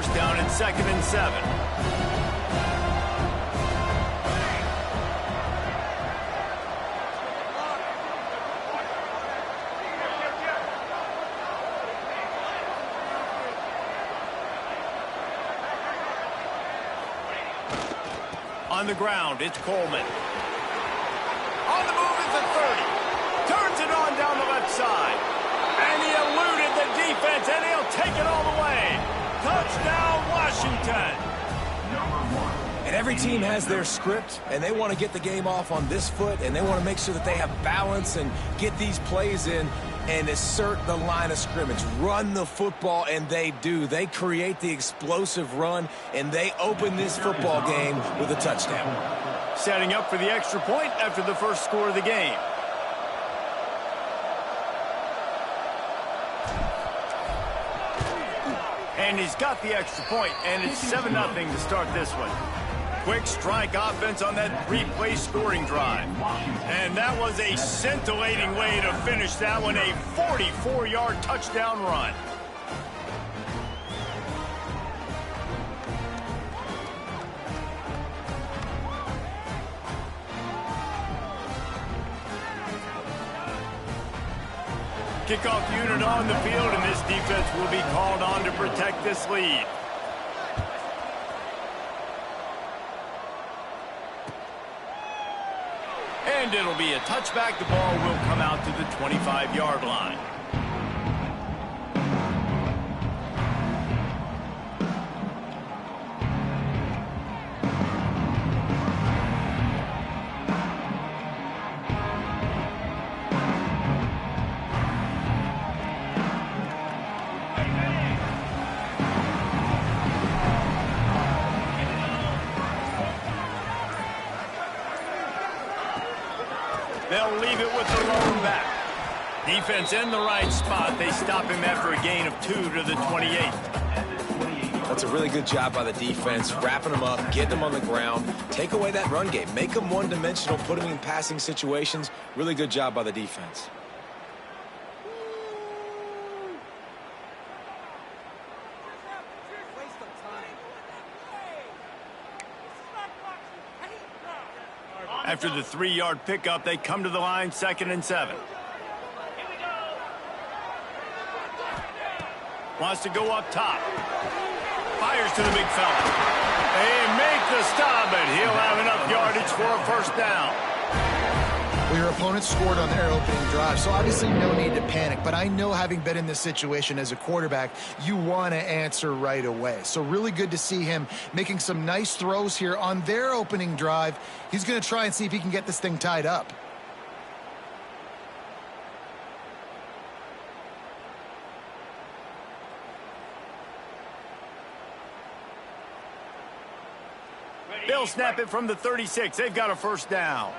first down and 2nd and 7. On the ground, it's Coleman. On the move is the 30. Turns it on down the left side. And he eluded the defense, and he'll take it all the way. Touchdown, Washington. And every team has their script, and they want to get the game off on this foot, and they want to make sure that they have balance and get these plays in and assert the line of scrimmage. Run the football, and they do. They create the explosive run, and they open this football game with a touchdown. Setting up for the extra point after the first score of the game. And he's got the extra point, and it's 7-0 to start this one. Quick strike offense on that 3-play scoring drive. And that was a scintillating way to finish that one, a 44-yard touchdown run. Kickoff unit on the field, and this defense will be called on to protect this lead. And it'll be a touchback. The ball will come out to the 25-yard line. They'll leave it with the lone back. Defense in the right spot. They stop him after a gain of 2 to the 28. That's a really good job by the defense, wrapping them up, getting them on the ground, take away that run game, make them one-dimensional, put them in passing situations. Really good job by the defense. After the 3-yard pickup, they come to the line, 2nd and 7. Wants to go up top. Fires to the big fella. They make the stop, and he'll have enough yardage for a first down. Well, your opponent scored on their opening drive, so obviously no need to panic. But I know, having been in this situation as a quarterback, you want to answer right away. So really good to see him making some nice throws here on their opening drive. He's going to try and see if he can get this thing tied up. They'll snap it from the 36. They've got a first down.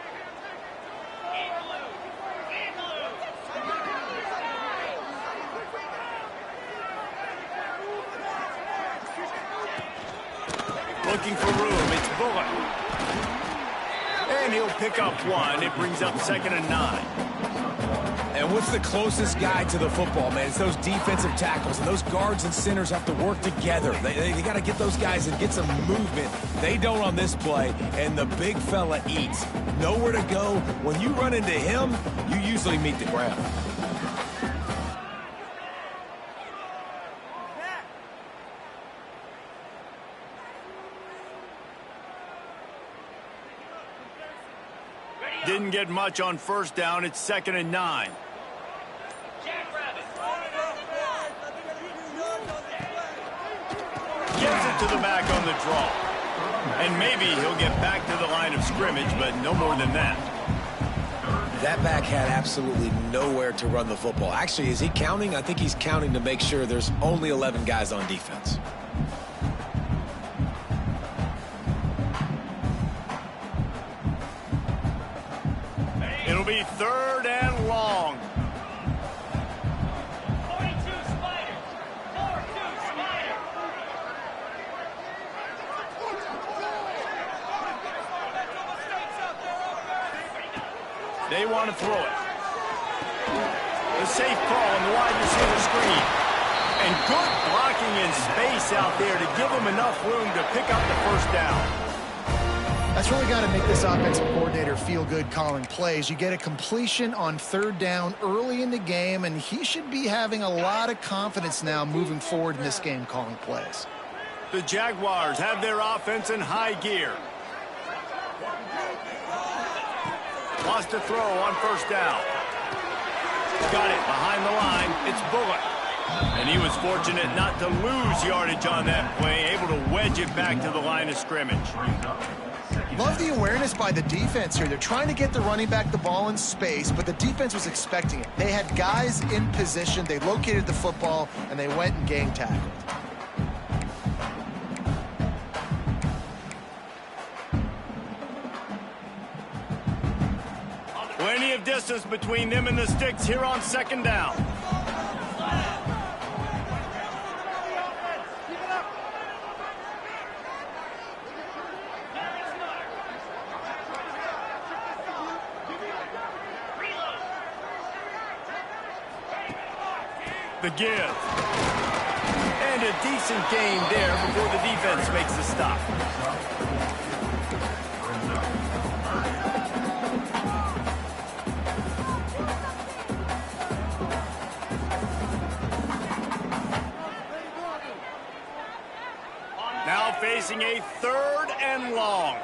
Looking for room, it's Bullock. And he'll pick up 1. It brings up 2nd and 9. And what's the closest guy to the football, man? It's those defensive tackles, and those guards and centers have to work together. They got to get those guys and get some movement. They don't on this play, and the big fella eats. Nowhere to go. When you run into him, you usually meet the ground. Didn't get much on first down. It's 2nd and 9. Gives it to the back on the draw. And maybe he'll get back to the line of scrimmage, but no more than that. That back had absolutely nowhere to run the football. Actually, is he counting? I think he's counting to make sure there's only 11 guys on defense. It'll be 3rd and long. 42 Spiders. 4-2 Spiders. They want to throw it. The safe call on the wide receiver screen. And good blocking in space out there to give them enough room to pick up the first down. That's really got to make this offensive coordinator feel good calling plays. You get a completion on third down early in the game, and he should be having a lot of confidence now moving forward in this game calling plays. The Jaguars have their offense in high gear. Wants to throw on first down. Got it behind the line. It's Bullock. And he was fortunate not to lose yardage on that play, able to wedge it back to the line of scrimmage. Love the awareness by the defense here. They're trying to get the running back the ball in space, but the defense was expecting it. They had guys in position. They located the football, and they went and gang tackled. Plenty of distance between them and the sticks here on second down. The give. And a decent gain there before the defense makes the stop. Now facing a third and long.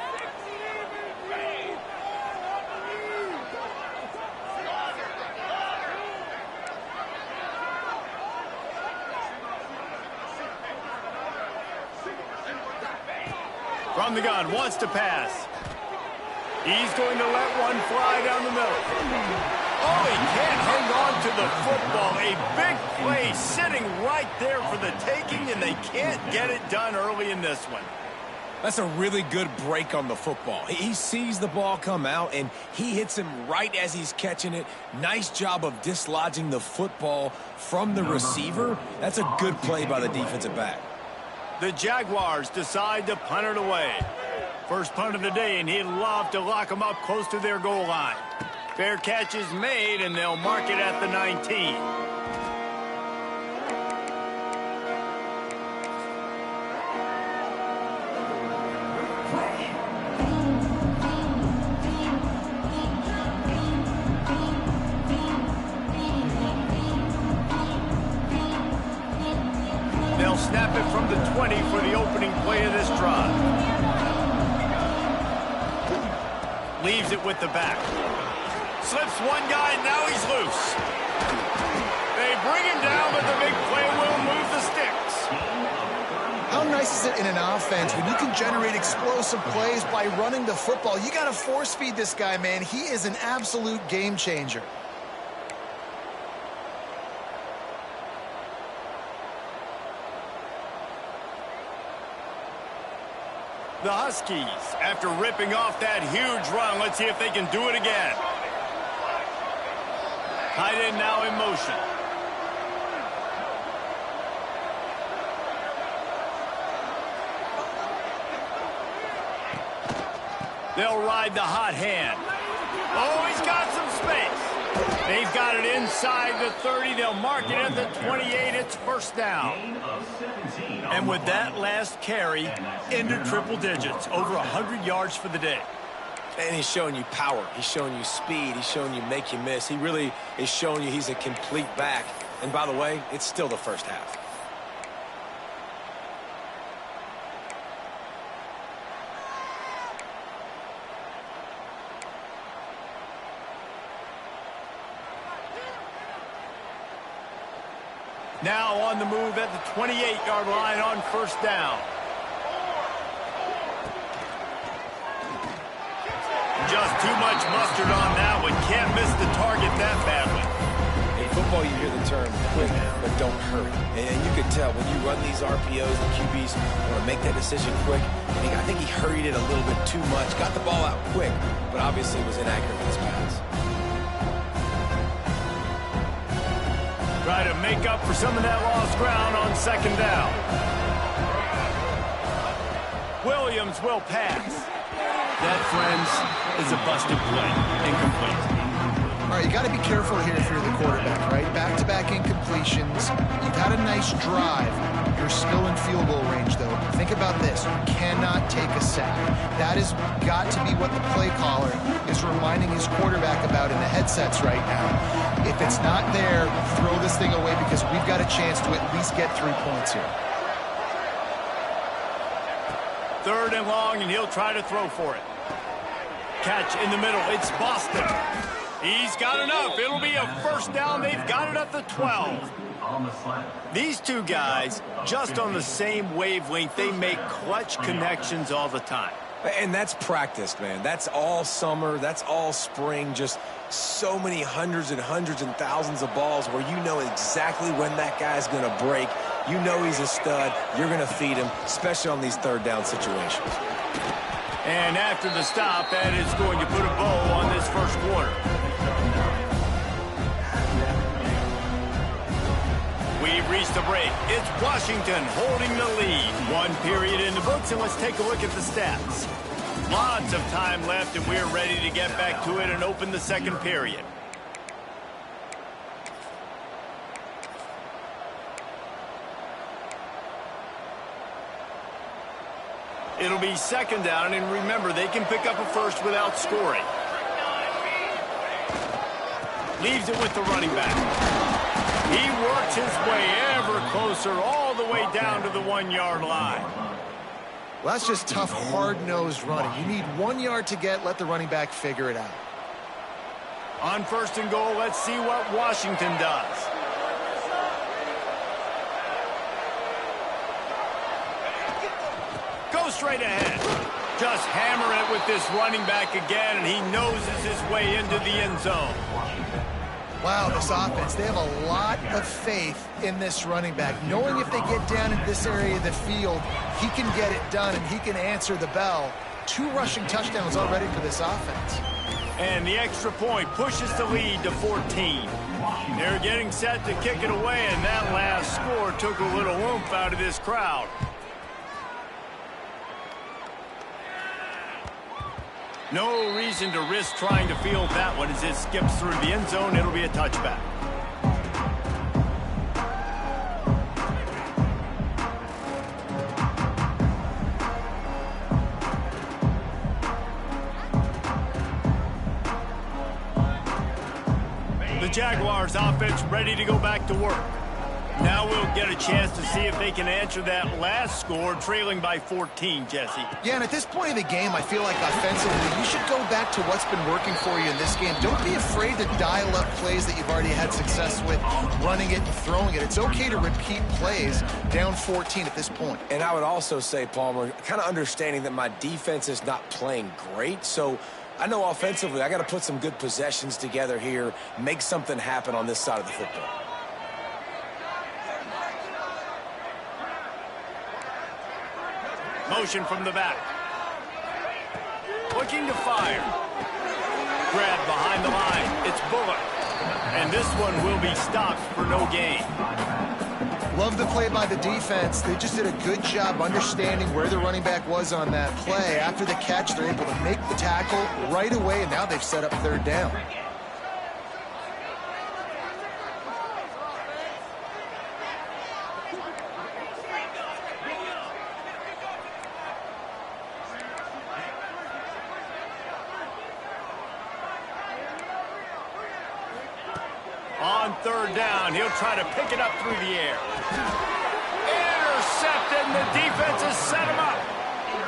From the gun, wants to pass. He's going to let one fly down the middle. Oh, he can't hang on to the football. A big play sitting right there for the taking, and they can't get it done early in this one. That's a really good break on the football. He sees the ball come out, and he hits him right as he's catching it. Nice job of dislodging the football from the receiver. That's a good play by the defensive back. The Jaguars decide to punt it away. First punt of the day, and he'd love to lock them up close to their goal line. Fair catch is made, and they'll mark it at the 19. They'll snap it from the 20 for the opening play of this drive. Leaves it with the back. Slips one guy, now he's loose. They bring him down, but the big play will move the sticks. How nice is it in an offense when you can generate explosive plays by running the football? You got to force feed this guy, man. He is an absolute game changer. The Huskies, after ripping off that huge run, let's see if they can do it again. Tight end now in motion. They'll ride the hot hand. Oh, he's got some space. They've got it inside the 30. They'll mark it at the 28. It's first down. And with that last carry, into triple digits, over 100 yards for the day. And he's showing you power. He's showing you speed. He's showing you make you miss. He really is showing you he's a complete back. And by the way, it's still the first half. Now on the move at the 28-yard line on first down. Just too much mustard on that one. Can't miss the target that badly. In football, you hear the term quick, but don't hurry. And you can tell when you run these RPOs, the QBs want to make that decision quick. And I think he hurried it a little bit too much. Got the ball out quick, but obviously was inaccurate with his pass. Try to make up for some of that lost ground on second down. Williams will pass. That, friends, is a busted play. Incomplete. All right, you got to be careful here if you're the quarterback, right? Back-to-back incompletions. You've had a nice drive. You're still in field goal range, though. Think about this. You cannot take a sack. That has got to be what the play caller is reminding his quarterback about in the headsets right now. If it's not there, throw this thing away because we've got a chance to at least get 3 points here. 3rd and long, and he'll try to throw for it. Catch in the middle. It's Boston. He's got enough. It'll be a first down. They've got it at the 12. These two guys, just on the same wavelength, they make clutch connections all the time. And that's practiced, man. That's all summer. That's all spring. Just so many hundreds and thousands of balls where you know exactly when that guy's going to break. You know he's a stud. You're going to feed him, especially on these 3rd down situations. And after the stop, that is going to put a bow on this first quarter. We've reached the break. It's Washington holding the lead. 1 period in the books, and let's take a look at the stats. Lots of time left, and we're ready to get back to it and open the 2nd period. It'll be 2nd down, and remember, they can pick up a first without scoring. Leaves it with the running back. He works his way ever closer all the way down to the 1-yard line. Well, that's just tough, hard-nosed running. You need 1 yard to get, let the running back figure it out. On 1st and goal, let's see what Washington does. Go straight ahead. Just hammer it with this running back again, and he noses his way into the end zone. Wow, this offense, they have a lot of faith in this running back, knowing if they get down in this area of the field, he can get it done and he can answer the bell. 2 rushing touchdowns already for this offense. And the extra point pushes the lead to 14. They're getting set to kick it away, and that last score took a little oomph out of this crowd. No reason to risk trying to field that one as it skips through the end zone. It'll be a touchback. The Jaguars offense ready to go back to work. Now we'll get a chance to see if they can answer that last score, trailing by 14, Jesse. Yeah, and at this point of the game, I feel like offensively, you should go back to what's been working for you in this game. Don't be afraid to dial up plays that you've already had success with, running it and throwing it. It's okay to repeat plays down 14 at this point. And I would also say, Palmer, kind of understanding that my defense is not playing great, so I know offensively I got to put some good possessions together here, make something happen on this side of the football. Motion from the back. Looking to fire. Grab behind the line. It's Bullock. And this one will be stopped for no gain. Love the play by the defense. They just did a good job understanding where the running back was on that play. After the catch, they're able to make the tackle right away, and now they've set up 3rd down. On 3rd down, he'll try to pick it up through the air. Intercepted, and the defense has set him up.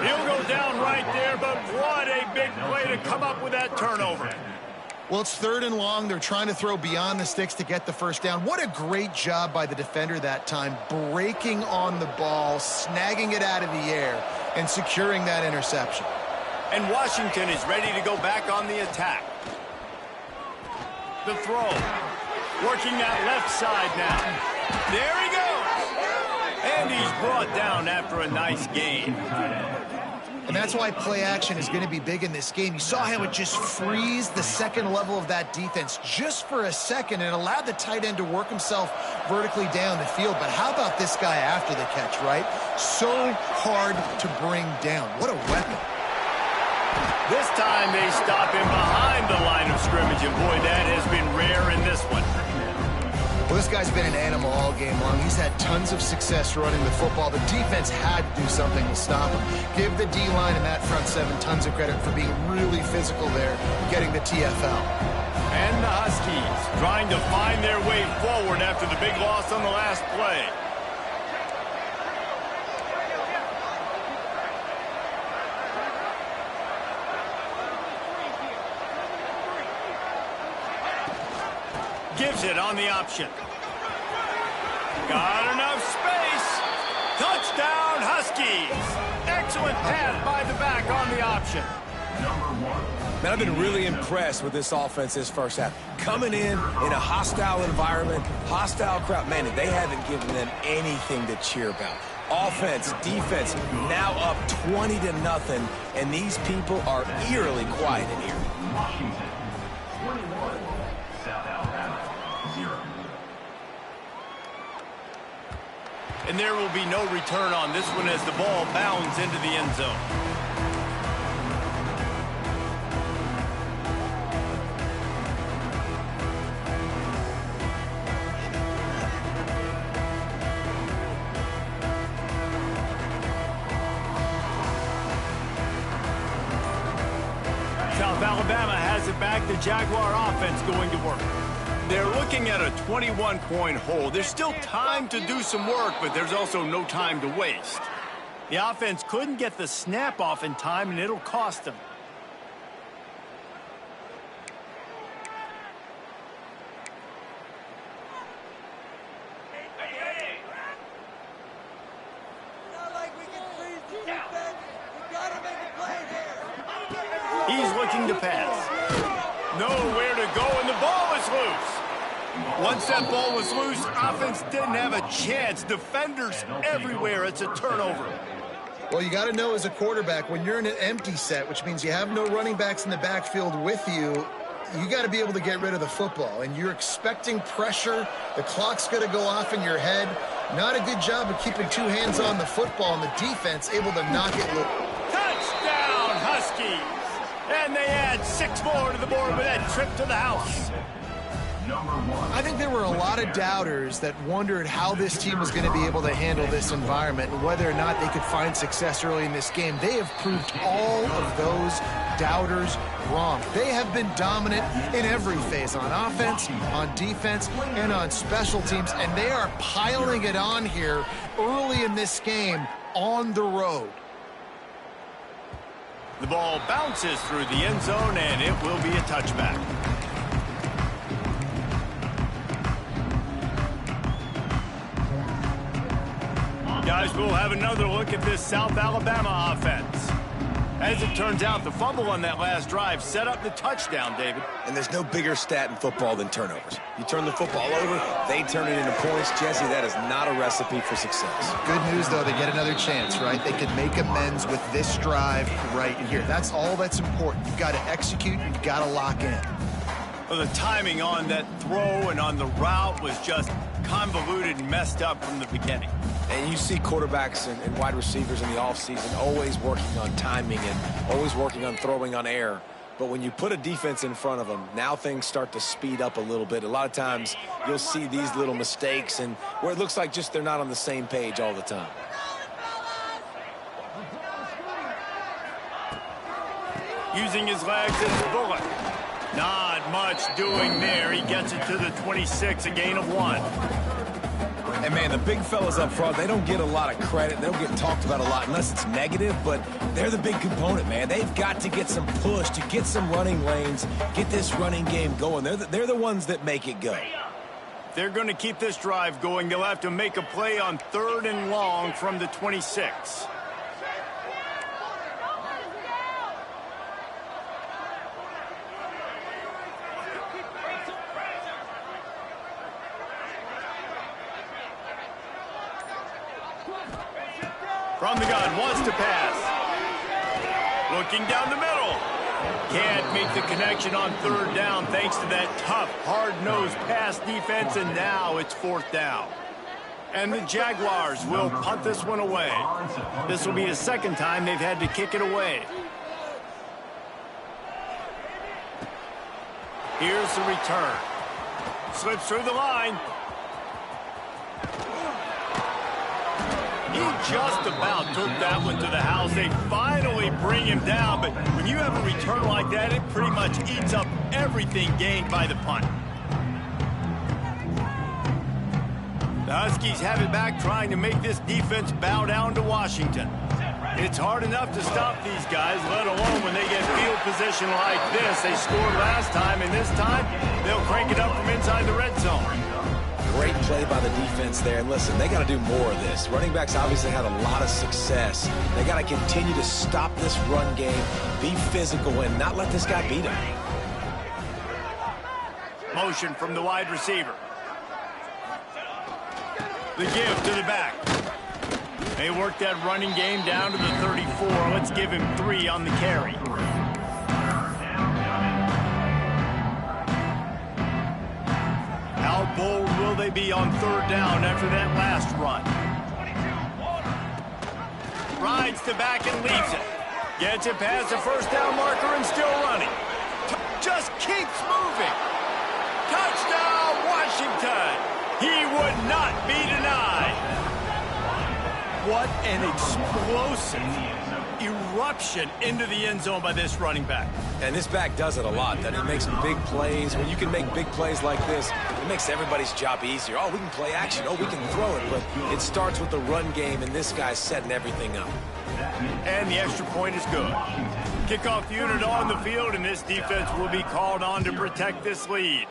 He'll go down right there, but what a big play to come up with that turnover. Well, it's 3rd and long. They're trying to throw beyond the sticks to get the first down. What a great job by the defender that time, breaking on the ball, snagging it out of the air, and securing that interception. And Washington is ready to go back on the attack. The throw. Working that left side now. There he goes. And he's brought down after a nice gain. And that's why play action is going to be big in this game. You saw how it just frees the second level of that defense just for a second and allowed the tight end to work himself vertically down the field. But how about this guy after the catch, right? So hard to bring down. What a weapon. This time they stop him behind the line of scrimmage, and boy, that has been rare in this one. Well, this guy's been an animal all game long. He's had tons of success running the football. The defense had to do something to stop him. Give the D-line and that front seven tons of credit for being really physical there, getting the TFL. And the Huskies trying to find their way forward after the big loss on the last play. Gives it on the option. Got enough space. Touchdown, Huskies. Excellent pass by the back on the option. Man, I've been really impressed with this offense this first half. Coming in a hostile environment, hostile crowd. Man, they haven't given them anything to cheer about. Offense, defense, now up 20-0, and these people are eerily quiet in here. Washington, 21, South Alabama, 0. And there will be no return on this one as the ball bounds into the end zone. South Alabama has it back. The Jaguar offense going to work. They're looking at a 21-point hole. There's still time to do some work, but there's also no time to waste. The offense couldn't get the snap off in time, and it'll cost them. He's looking to pass. Nowhere to go, and the ball is loose. Once that ball was loose, offense didn't have a chance. Defenders everywhere. It's a turnover. Well, you got to know as a quarterback, when you're in an empty set, which means you have no running backs in the backfield with you, you got to be able to get rid of the football. And you're expecting pressure. The clock's going to go off in your head. Not a good job of keeping two hands on the football, and the defense able to knock it loose. Touchdown, Huskies! And they add 6 more to the board with that trip to the house. I think there were a lot of doubters that wondered how this team was going to be able to handle this environment and whether or not they could find success early in this game. They have proved all of those doubters wrong. They have been dominant in every phase, on offense, on defense, and on special teams, and they are piling it on here early in this game on the road. The ball bounces through the end zone, and it will be a touchback. Guys, we'll have another look at this South Alabama offense. As it turns out, the fumble on that last drive set up the touchdown, David. And there's no bigger stat in football than turnovers. You turn the football over, they turn it into points. Jesse, that is not a recipe for success. Good news, though, they get another chance, right? They could make amends with this drive right here. That's all that's important. You've got to execute, you've got to lock in. Well, the timing on that throw and on the route was just convoluted and messed up from the beginning. And you see quarterbacks and wide receivers in the offseason always working on timing and always working on throwing on air. But when you put a defense in front of them, now things start to speed up a little bit. A lot of times you'll see these little mistakes and where it looks like just they're not on the same page all the time. Using his legs as a bullet. Not much doing there. He gets it to the 26, a gain of 1. And, man, the big fellas up front, they don't get a lot of credit. They don't get talked about a lot unless it's negative, but they're the big component, man. They've got to get some push to get some running lanes, get this running game going. They're the ones that make it go. They're going to keep this drive going. They'll have to make a play on 3rd and long from the 26. From the gun, wants to pass. Looking down the middle. Can't make the connection on 3rd down thanks to that tough, hard-nosed pass defense, and now it's 4th down. And the Jaguars will punt this one away. This will be the 2nd time they've had to kick it away. Here's the return. Slips through the line. He just about took that one to the house. They finally bring him down, but when you have a return like that, it pretty much eats up everything gained by the punt. The Huskies have it back, trying to make this defense bow down to Washington. It's hard enough to stop these guys, let alone when they get field position like this. They scored last time, and this time they'll crank it up from inside the red zone. Great play by the defense there. And listen, they got to do more of this. Running backs obviously had a lot of success. They got to continue to stop this run game, be physical, and not let this guy beat them. Motion from the wide receiver. The give to the back. They work that running game down to the 34. Let's give him 3 on the carry. How bold will they be on 3rd down after that last run? Rides the back and leaves it. Gets it past the 1st down marker and still running. Just keeps moving. Touchdown, Washington. He would not be denied. What an explosive eruption into the end zone by this running back. And this back does it a lot. That he makes big plays. When you can make big plays like this, it makes everybody's job easier. Oh, we can play action. Oh, we can throw it. But it starts with the run game, and this guy's setting everything up. And the extra point is good. Kickoff unit on the field, and this defense will be called on to protect this lead.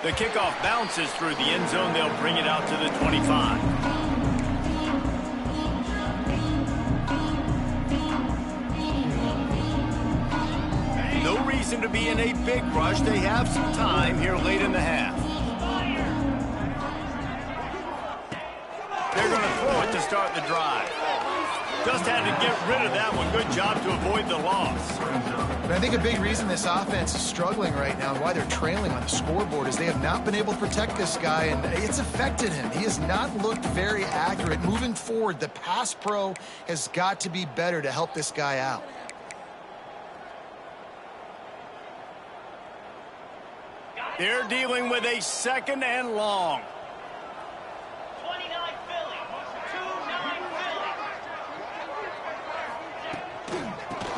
The kickoff bounces through the end zone. They'll bring it out to the 25. No reason to be in a big rush. They have some time here late in the half. They're going to throw it to start the drive. Just had to get rid of that one. Good job to avoid the loss. But I think a big reason this offense is struggling right now and why they're trailing on the scoreboard is they have not been able to protect this guy, and it's affected him. He has not looked very accurate. Moving forward, the pass pro has got to be better to help this guy out. They're dealing with a 2nd and long. 29 Philly. 2-9 Philly.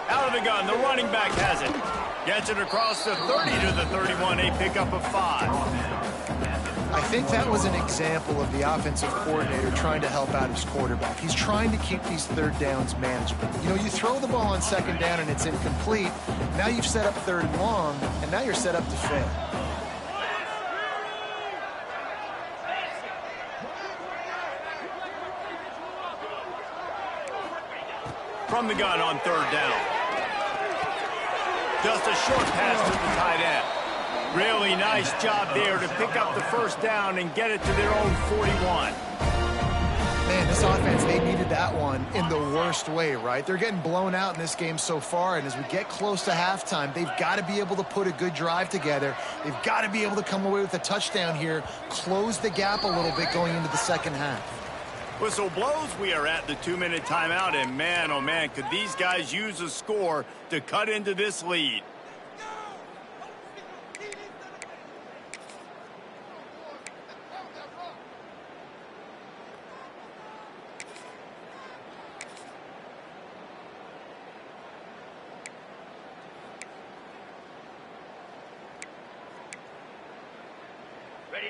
Out of the gun, the running back has it. Gets it across the 30 to the 31, a pickup of 5. I think that was an example of the offensive coordinator trying to help out his quarterback. He's trying to keep these 3rd downs manageable. You know, you throw the ball on 2nd down and it's incomplete. Now you've set up 3rd and long, and now you're set up to fail. From the gun on 3rd down. Just a short pass to the tight end. Really nice job there to pick up the 1st down and get it to their own 41. Man, this offense, they needed that one in the worst way, right? They're getting blown out in this game so far, and as we get close to halftime, they've got to be able to put a good drive together. They've got to be able to come away with a touchdown here, close the gap a little bit going into the 2nd half. Whistle blows. We are at the 2-minute timeout, and man, oh man, could these guys use a score to cut into this lead.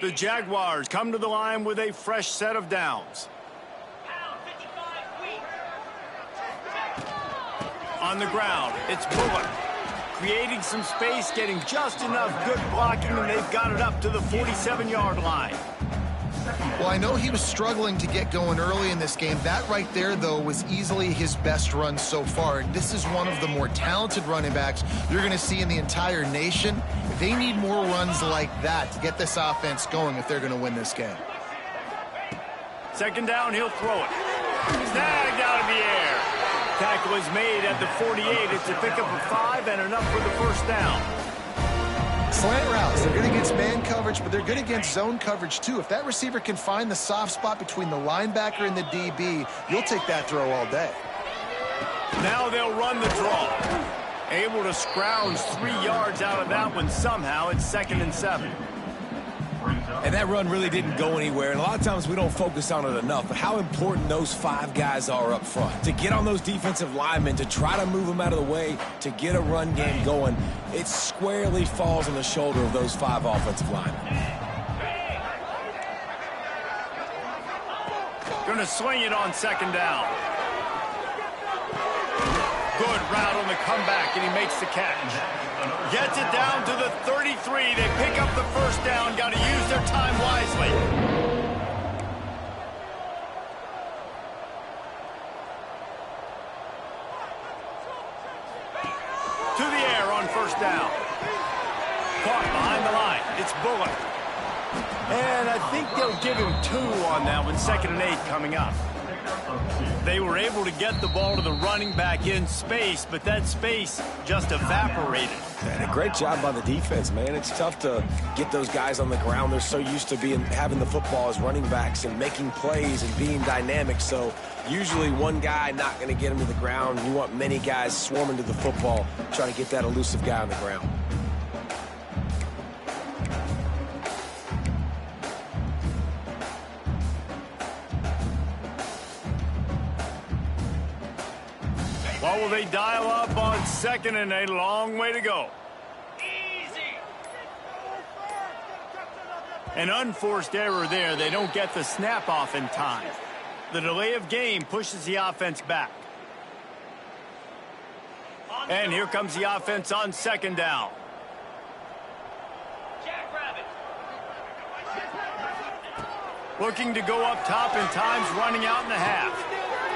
The Jaguars come to the line with a fresh set of downs. On the ground, it's Bullock. Creating some space, getting just enough good blocking, and they've got it up to the 47-yard line. Well, I know he was struggling to get going early in this game. That right there, though, was easily his best run so far. And this is one of the more talented running backs you're going to see in the entire nation. They need more runs like that to get this offense going if they're going to win this game. 2nd down, he'll throw it. Snagged out of the air. Tackle is made at the 48. It's a pickup of 5 and enough for the 1st down. Slant routes, they're good against man coverage, but they're good against zone coverage too. If that receiver can find the soft spot between the linebacker and the DB, you'll take that throw all day. Now they'll run the draw. Able to scrounge 3 yards out of that one somehow. It's 2nd and 7. And that run really didn't go anywhere, and a lot of times we don't focus on it enough, but how important those 5 guys are up front. To get on those defensive linemen, to try to move them out of the way, to get a run game going, it squarely falls on the shoulder of those 5 offensive linemen. Gonna swing it on 2nd down. Good route on the comeback, and he makes the catch. Gets it down to the 33. They pick up the 1st down. Got to use their time wisely. To the air on 1st down. Caught behind the line. It's Bullock. And I think they'll give him 2 on that one. 2nd and 8 coming up. They were able to get the ball to the running back in space, but that space just evaporated. And a great job by the defense, man. It's tough to get those guys on the ground. They're so used to having the football as running backs and making plays and being dynamic. So usually one guy not going to get him to the ground. You want many guys swarming to the football, trying to get that elusive guy on the ground. What will they dial up on 2nd and 8? Long way to go. Easy. An unforced error there. They don't get the snap off in time. The delay of game pushes the offense back. And here comes the offense on 2nd down. Jackrabbit. Looking to go up top in times, running out in the half.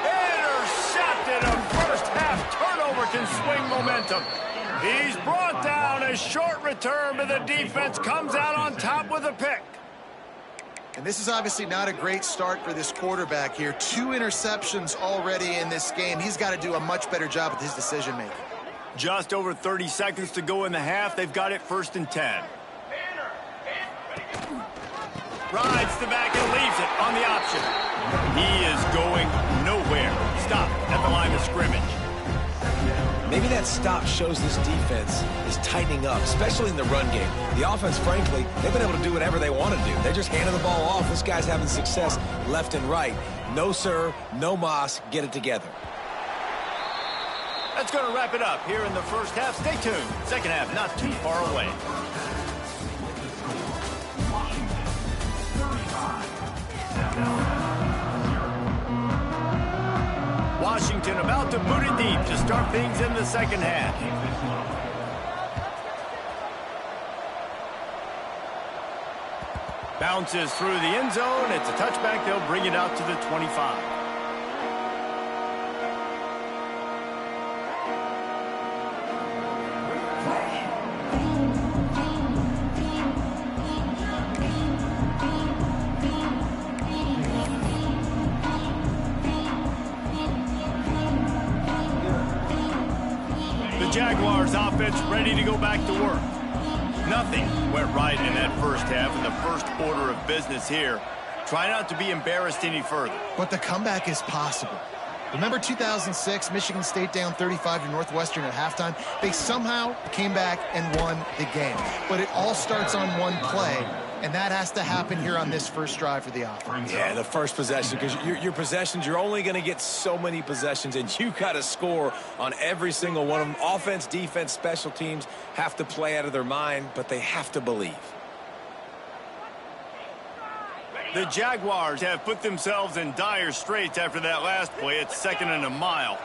Intercepted him. First half turnover can swing momentum. He's brought down. A short return, but the defense comes out on top with a pick. And this is obviously not a great start for this quarterback here. 2 interceptions already in this game. He's got to do a much better job with his decision-making. Just over 30 seconds to go in the half. They've got it 1st and 10. Rides the back and leaves it on the option. He is going nowhere. Stop at the line of scrimmage. Maybe that stop shows this defense is tightening up, especially in the run game. The offense, frankly, they've been able to do whatever they want to do. They're just handing the ball off. This guy's having success left and right. No, sir, no mas. Get it together. That's going to wrap it up here in the 1st half. Stay tuned. 2nd half not too far away. Washington about to boot it deep to start things in the 2nd half. Bounces through the end zone. It's a touchback. They'll bring it out to the 25. Jaguars offense ready to go back to work. Nothing went right in that 1st half, in the first order of business here. Try not to be embarrassed any further. But the comeback is possible. Remember 2006, Michigan State down 35 to Northwestern at halftime? They somehow came back and won the game. But it all starts on one play, and that has to happen here on this first drive for the offense. Yeah, the first possession, because your possessions, you're only going to get so many possessions, and you got to score on every single one of them. Offense, defense, special teams have to play out of their mind, but they have to believe. The Jaguars have put themselves in dire straits after that last play. It's 2nd and a mile.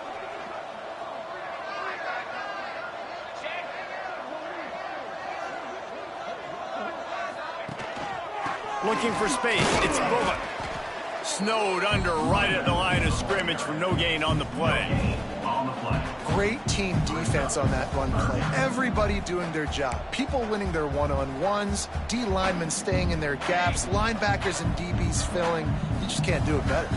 Looking for space. It's Bullock. Snowed under right at the line of scrimmage for no gain on the play. Great team defense on that run play. Everybody doing their job. People winning their one-on-ones, D linemen staying in their gaps, linebackers and DBs filling. You just can't do it better.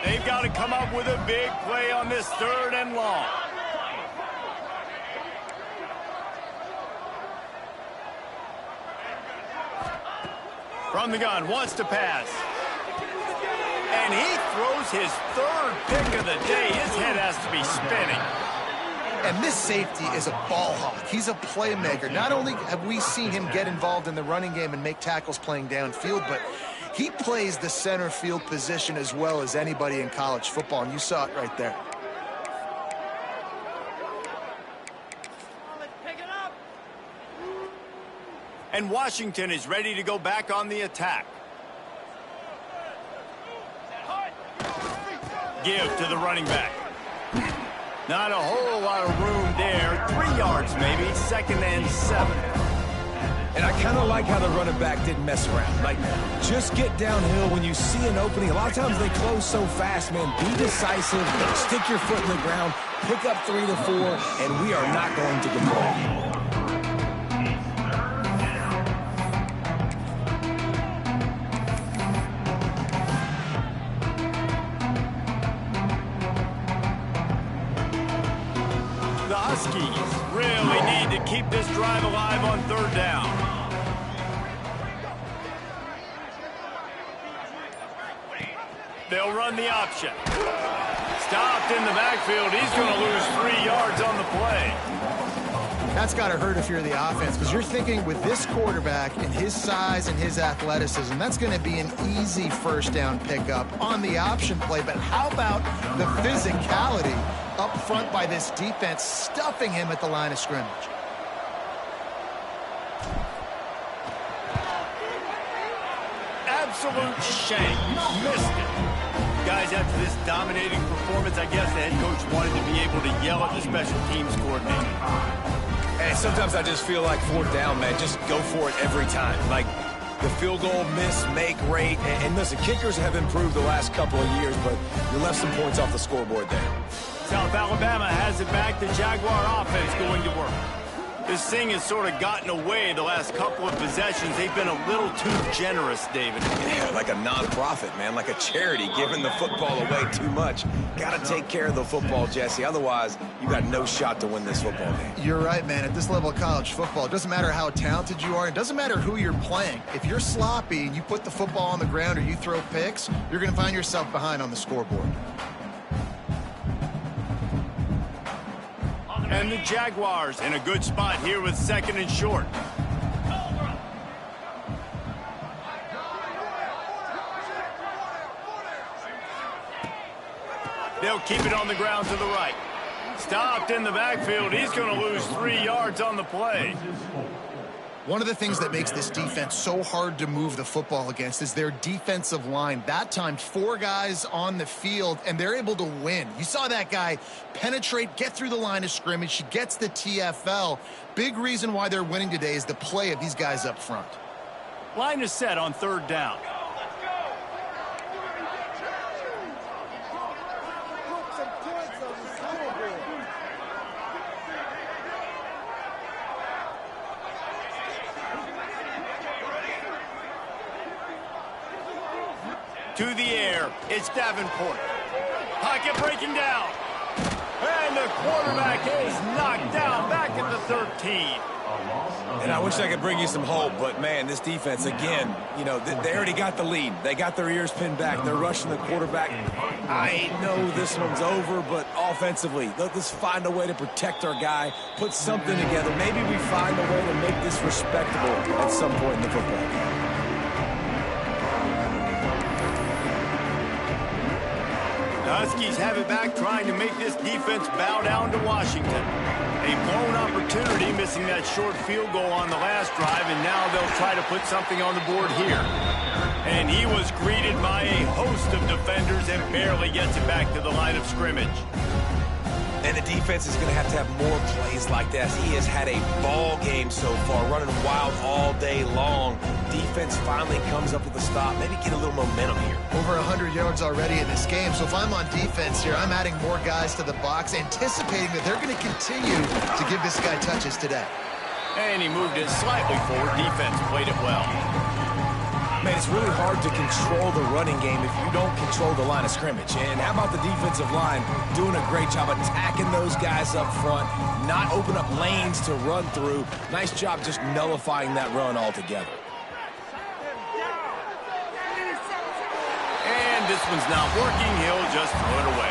They've got to come up with a big play on this 3rd and long. From the gun, wants to pass. And he throws his 3rd pick of the day. His head has to be spinning. And this safety is a ball hawk. He's a playmaker. Not only have we seen him get involved in the running game and make tackles playing downfield, but he plays the center field position as well as anybody in college football, and you saw it right there. And Washington is ready to go back on the attack. Give to the running back. Not a whole lot of room there. 3 yards maybe, 2nd and 7. And I kind of like how the running back didn't mess around. Like, just get downhill when you see an opening. A lot of times they close so fast, man. Be decisive, stick your foot in the ground, pick up 3 to 4, and we are not going to complain. The Huskies really need to keep this drive alive on 3rd down. They'll run the option. Stopped in the backfield. He's going to lose 3 yards on the play. That's got to hurt if you're the offense, because you're thinking with this quarterback and his size and his athleticism, that's going to be an easy 1st down pickup on the option play. But how about the physicality up front by this defense, stuffing him at the line of scrimmage? Absolute shame. Missed it. Guys, after this dominating performance, I guess the head coach wanted to be able to yell at the special teams coordinator. And sometimes I just feel like 4th down, man, just go for it every time. Like, the field goal miss, make rate. And listen, kickers have improved the last couple of years, but you left some points off the scoreboard there. South Alabama has it back. The Jaguar offense going to work. This thing has sort of gotten away the last couple of possessions. They've been a little too generous, David. Yeah, like a non-profit, man, like a charity, giving the football away too much. Got to take care of the football, Jesse. Otherwise, you got no shot to win this football game. You're right, man. At this level of college football, it doesn't matter how talented you are. It doesn't matter who you're playing. If you're sloppy and you put the football on the ground or you throw picks, you're going to find yourself behind on the scoreboard. And the Jaguars in a good spot here with 2nd and short. They'll keep it on the ground to the right. Stopped in the backfield. He's going to lose 3 yards on the play. One of the things that makes this defense so hard to move the football against is their defensive line. That time, 4 guys on the field, and they're able to win. You saw that guy penetrate, get through the line of scrimmage. He gets the TFL. Big reason why they're winning today is the play of these guys up front. Line is set on 3rd down. To the air, it's Davenport. Pocket breaking down. And the quarterback is knocked down back at the 13. And I wish I could bring you some hope, but, man, this defense, again, you know, they already got the lead. They got their ears pinned back. They're rushing the quarterback. I know this one's over, but offensively, let's find a way to protect our guy, put something together. Maybe we find a way to make this respectable at some point in the football game. The Huskies have it back, trying to make this defense bow down to Washington. A blown opportunity, missing that short field goal on the last drive, and now they'll try to put something on the board here. And he was greeted by a host of defenders and barely gets it back to the line of scrimmage. And the defense is going to have more plays like that. He has had a ball game so far, running wild all day long. Defense finally comes up with a stop, maybe get a little momentum here. Over 100 yards already in this game, so if I'm on defense here, I'm adding more guys to the box, anticipating that they're going to continue to give this guy touches today. And he moved it slightly forward. Defense played it well. Man, it's really hard to control the running game if you don't control the line of scrimmage. And how about the defensive line doing a great job attacking those guys up front, not open up lanes to run through. Nice job just nullifying that run altogether. And this one's not working. He'll just throw it away.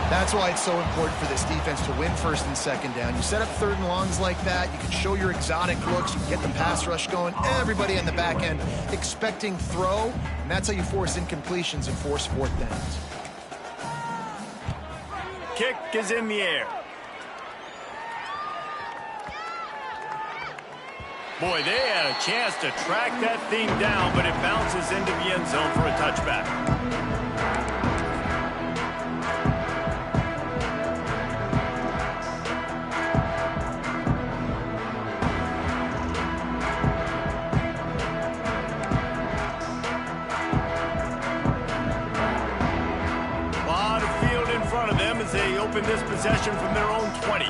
That's why it's so important for this defense to win first and second down. You set up third and longs like that, you can show your exotic looks, you can get the pass rush going, everybody on the back end expecting throw, and that's how you force incompletions and force fourth downs. Kick is in the air. Boy, they had a chance to track that thing down, but it bounces into the end zone for a touchback. A lot of field in front of them as they open this possession from their own 20.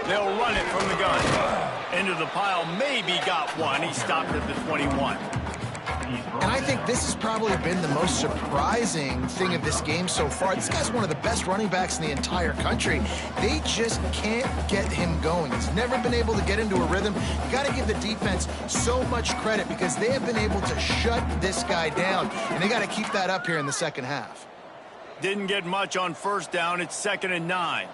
They'll run it from the gun. Into the pile, maybe got one. He stopped at the 21. And I think this has probably been the most surprising thing of this game so far. This guy's one of the best running backs in the entire country. They just can't get him going. He's never been able to get into a rhythm. You got to give the defense so much credit because they have been able to shut this guy down, and they got to keep that up here in the second half. Didn't get much on first down. It's 2nd and 9.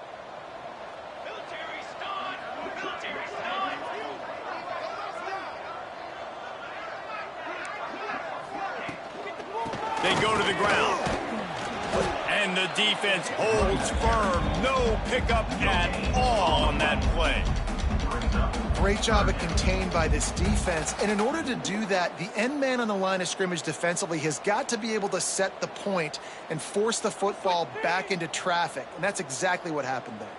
They go to the ground. And the defense holds firm. No pickup at all on that play. Great job of contained by this defense. And in order to do that, the end man on the line of scrimmage defensively has got to be able to set the point and force the football back into traffic. And that's exactly what happened there.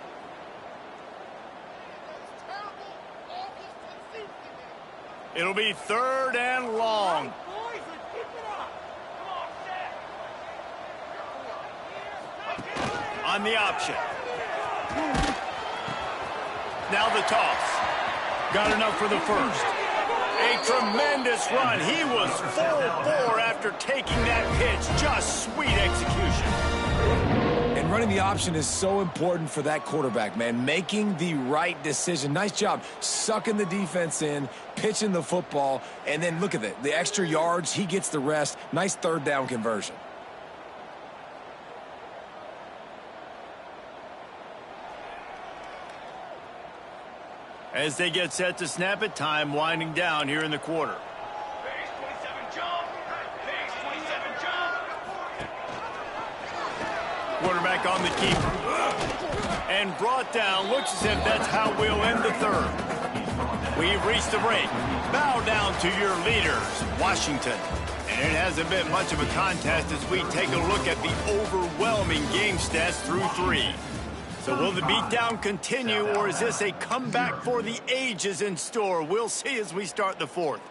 It'll be 3rd and long. On the option. Now the toss. Got enough for the first. A tremendous run. He was full bore after taking that pitch. Just sweet execution. And running the option is so important for that quarterback, man. Making the right decision. Nice job sucking the defense in, pitching the football, and then look at it. The extra yards, he gets the rest. Nice 3rd down conversion. As they get set to snap it, time winding down here in the quarter. Base 27 jump. Base 27 jump. Quarterback on the keeper. And brought down. Looks as if that's how we'll end the 3rd. We've reached the break. Bow down to your leaders, Washington. And it hasn't been much of a contest as we take a look at the overwhelming game stats through 3. So will the beatdown continue, or is this a comeback for the ages in store? We'll see as we start the 4th.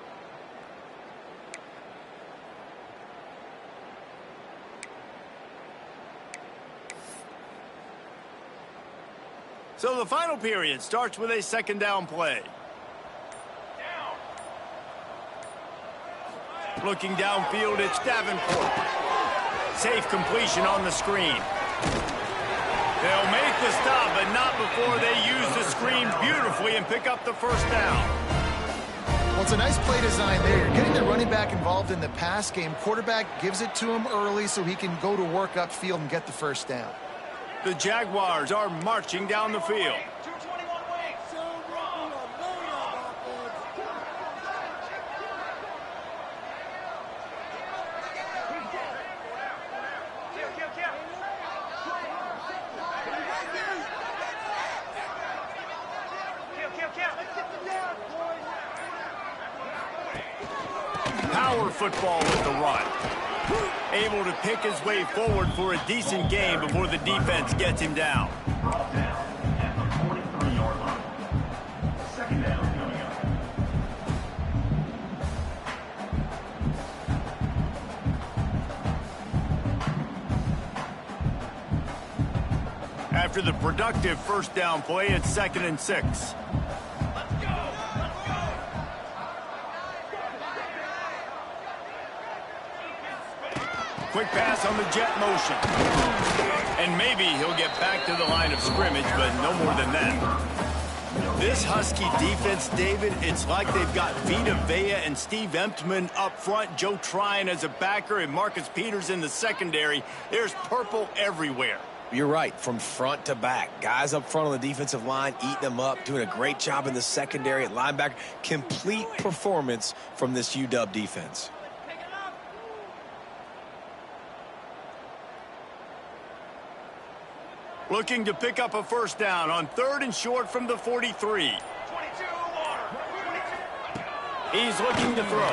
So the final period starts with a 2nd down play. Looking downfield, it's Davenport. Safe completion on the screen. They'll make the stop, but not before they use the screen beautifully and pick up the first down. Well, it's a nice play design there. You're getting the running back involved in the pass game. Quarterback gives it to him early so he can go to work upfield and get the first down. The Jaguars are marching down the field. 221 wings. Power football with the run. Able to pick his way forward for a decent game before the defense gets him down. Brought down at the 43-yard line. 2nd down coming up. After the productive first down play, it's 2nd and 6. Quick pass on the jet motion. And maybe he'll get back to the line of scrimmage, but no more than that. This Husky defense, David, it's like they've got Vita Vea and Steve Emtman up front, Joe Tryon as a backer, and Marcus Peters in the secondary. There's purple everywhere. You're right, from front to back. Guys up front on the defensive line, eating them up, doing a great job in the secondary at linebacker. Complete performance from this UW defense. Looking to pick up a first down on 3rd and short from the 43. He's looking to throw.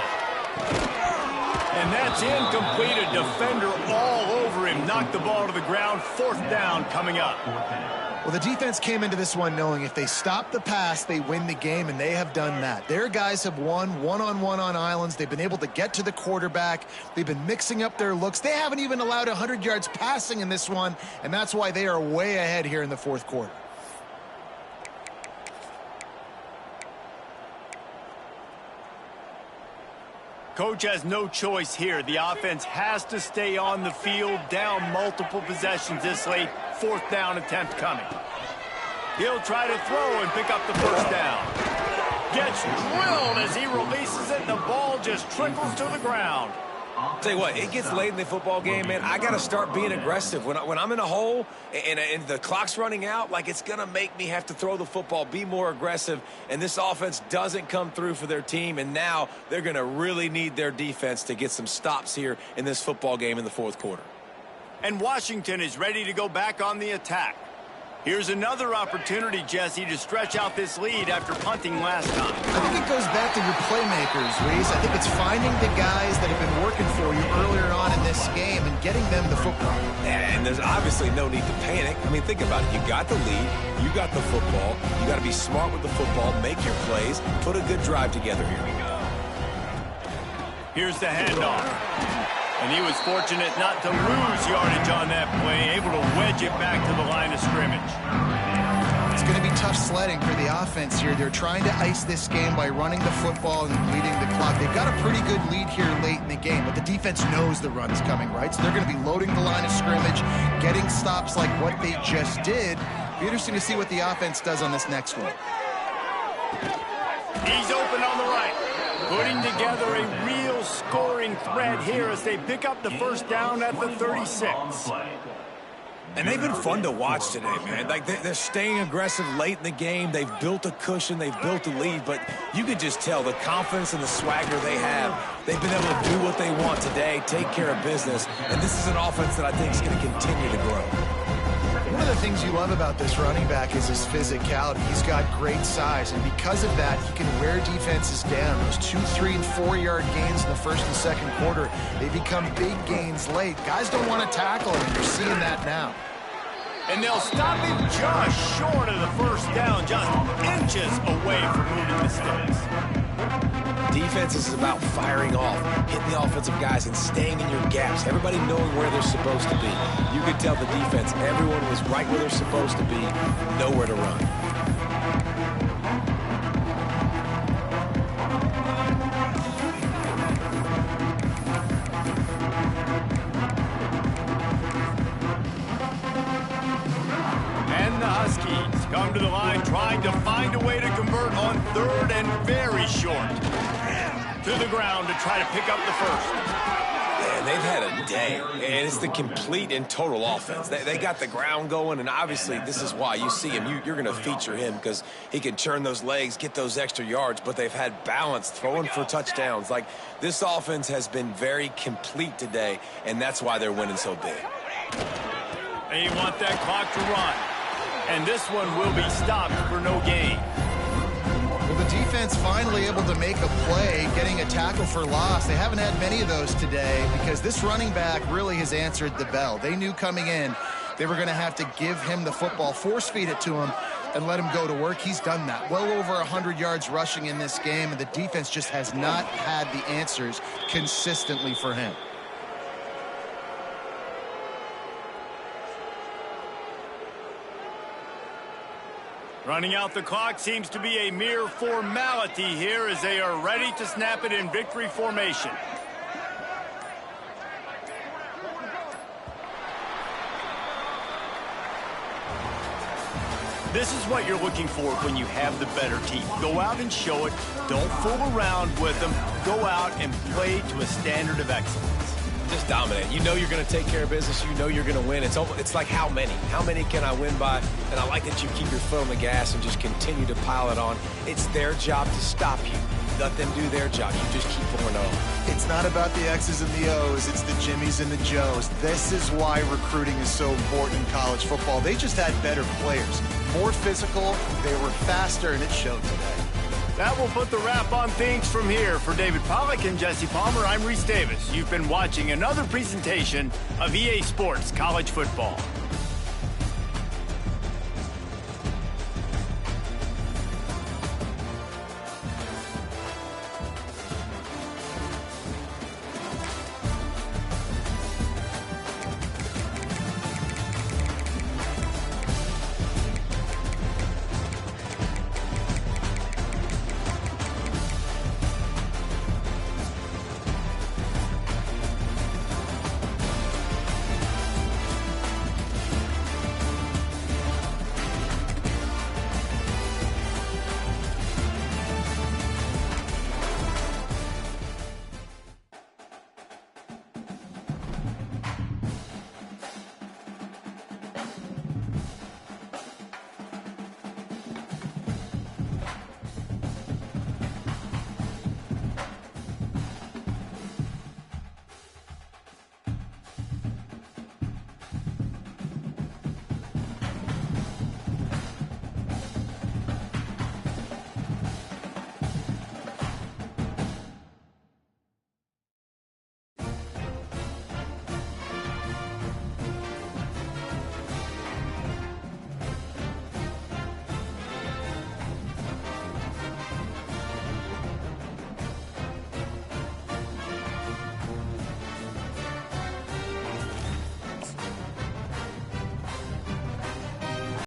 And that's incomplete. A defender all over him. Knocked the ball to the ground. 4th down coming up. Well, the defense came into this one knowing if they stop the pass, they win the game, and they have done that. Their guys have won one-on-one on islands. They've been able to get to the quarterback. They've been mixing up their looks. They haven't even allowed 100 yards passing in this one, and that's why they are way ahead here in the 4th quarter. Coach has no choice here. The offense has to stay on the field, down multiple possessions this late. 4th down attempt coming. He'll try to throw and pick up the first down. Gets drilled as he releases it, and the ball just trickles to the ground. Tell you what, it gets late in the football game, man. I got to start being aggressive. When I'm in a hole and the clock's running out, like, it's going to make me have to throw the football, be more aggressive, and this offense doesn't come through for their team, and now they're going to really need their defense to get some stops here in this football game in the 4th quarter. And Washington is ready to go back on the attack. Here's another opportunity, Jesse, to stretch out this lead after punting last time. I think it goes back to your playmakers, Reese. I think it's finding the guys that have been working for you earlier on in this game and getting them the football. And there's obviously no need to panic. I mean, think about it. You got the lead. You got the football. You got to be smart with the football, make your plays, put a good drive together here. Here's the handoff. And he was fortunate not to lose yardage on that play, able to wedge it back to the line of scrimmage. It's going to be tough sledding for the offense here. They're trying to ice this game by running the football and leading the clock. They've got a pretty good lead here late in the game, but the defense knows the run's coming, right? So they're going to be loading the line of scrimmage, getting stops like what they just did. Be interesting to see what the offense does on this next one. He's open on the right. Putting together a real scoring threat here as they pick up the first down at the 36. And they've been fun to watch today, man. Like, they're staying aggressive late in the game. They've built a cushion. They've built a lead. But you could just tell the confidence and the swagger they have. They've been able to do what they want today, take care of business. And this is an offense that I think is going to continue to grow. One of the things you love about this running back is his physicality. He's got great size, and because of that, he can wear defenses down. Those 2, 3, and 4-yard gains in the 1st and 2nd quarter, they become big gains late. Guys don't want to tackle him, and you're seeing that now. And they'll stop him just short of the first down, just inches away from moving the sticks. Defense is about firing off, hitting the offensive guys, and staying in your gaps. Everybody knowing where they're supposed to be. You could tell the defense, everyone was right where they're supposed to be, nowhere to run. And the Huskies come to the line trying to find a way to convert on 3rd and very short. To the ground to try to pick up the first. Man, they've had a day, and it's the complete and total offense. They got the ground going, and obviously this is why you see him. You're going to feature him because he can turn those legs, get those extra yards, but they've had balance, throwing for touchdowns. Like, this offense has been very complete today, and that's why they're winning so big. They want that clock to run, and this one will be stopped for no gain. Well, the defense finally able to make a play, getting a tackle for loss. They haven't had many of those today because this running back really has answered the bell. They knew coming in they were going to have to give him the football, force feed it to him, and let him go to work. He's done that. Well over 100 yards rushing in this game, and the defense just has not had the answers consistently for him. Running out the clock seems to be a mere formality here as they are ready to snap it in victory formation. This is what you're looking for when you have the better team. Go out and show it. Don't fool around with them. Go out and play to a standard of excellence. Just dominate. You know you're going to take care of business. You know you're going to win. It's like how many? How many can I win by? And I like that you keep your foot on the gas and just continue to pile it on. It's their job to stop you. Let them do their job. You just keep pouring on. It's not about the X's and the O's. It's the Jimmies and the Joes. This is why recruiting is so important in college football. They just had better players, more physical, they were faster, and it showed today. That will put the wrap on things from here. For David Pollack and Jesse Palmer, I'm Reese Davis. You've been watching another presentation of EA Sports College Football.